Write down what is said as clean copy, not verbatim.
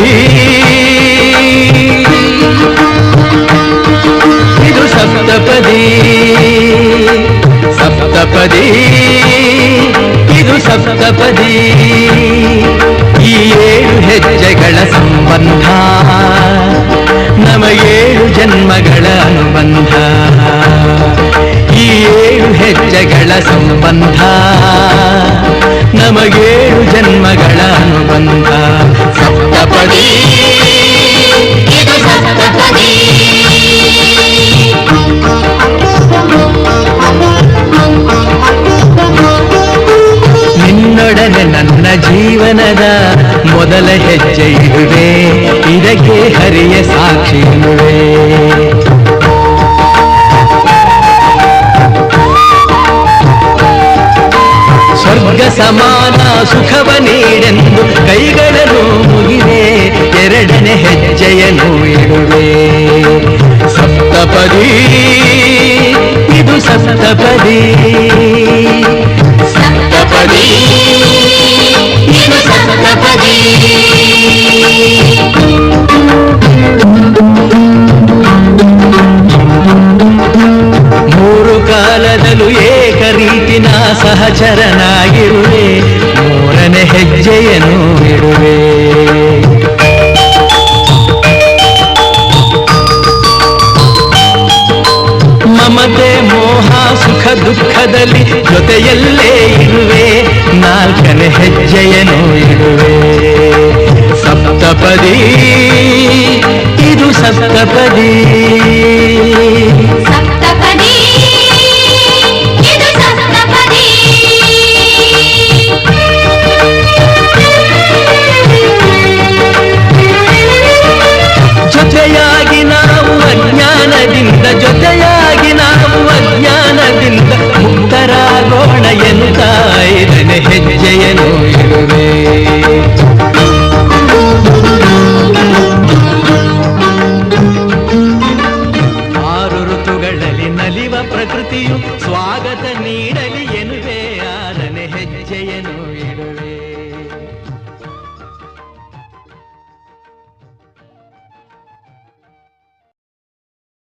ಸಪ್ತಪದಿ ಇದು ಸಪ್ತಪದಿ ಸಪ್ತಪದಿ ಇದು ಸಪ್ತಪದಿ ಈ 7 ಹೆಜ್ಜೆಗಳ ಸಂಬಂಧ ನಮ 7 ಜನ್ಮಗಳ ಅನುಬಂಧ ಈ 7 ಹೆಜ್ಜೆಗಳ ಸಂಬಂಧ ನಮಗೇಳು ಜನ್ಮಗಳ ಅನುಬಂಧ ಸಪ್ತಪದಿ ಇದು ಸಪ್ತಪದಿ ನಿನ್ನೊಡನೆ ನನ್ನ ಜೀವನದ ಮೊದಲ ಹೆಜ್ಜೆ ಇಡುವೆ ಇದಕ್ಕೆ ಹರಿಯ ಸಾಕ್ಷಿ ಇರುವೆ ಸ್ವರ್ಗ ಸಮಾನ ಸುಖವ ನೀಡೆಂದು ಕೈಗಳನ್ನು ಮುಗಿವೆ ಎರಡನೇ ಹೆಜ್ಜೆಯನ್ನು ಇಡುವೆ ಸಪ್ತಪದಿ ಇದು ಸಪ್ತಪದಿ ಸಪ್ತಪದಿ ಇದು ಸಪ್ತಪದಿ ಮೂರು ಕಾಲದಲ್ಲೂ ಏಕ ರೀತಿನ ಸಹಚರನಾಗಿರುವೆ ಮೂರನೇ ಹೆಜ್ಜೆಯನ್ನು ಇಡುವೆ ಮಮತೆ ಮೋಹ ಸುಖ ದುಃಖದಲ್ಲಿ ಜೊತೆಯಲ್ಲೇ ಇರುವೆ ನಾಲ್ಕನೇ ಹೆಜ್ಜೆಯನ್ನು ಇಡುವೆ ಸಪ್ತಪದಿ ಇದು ಸಪ್ತಪದಿ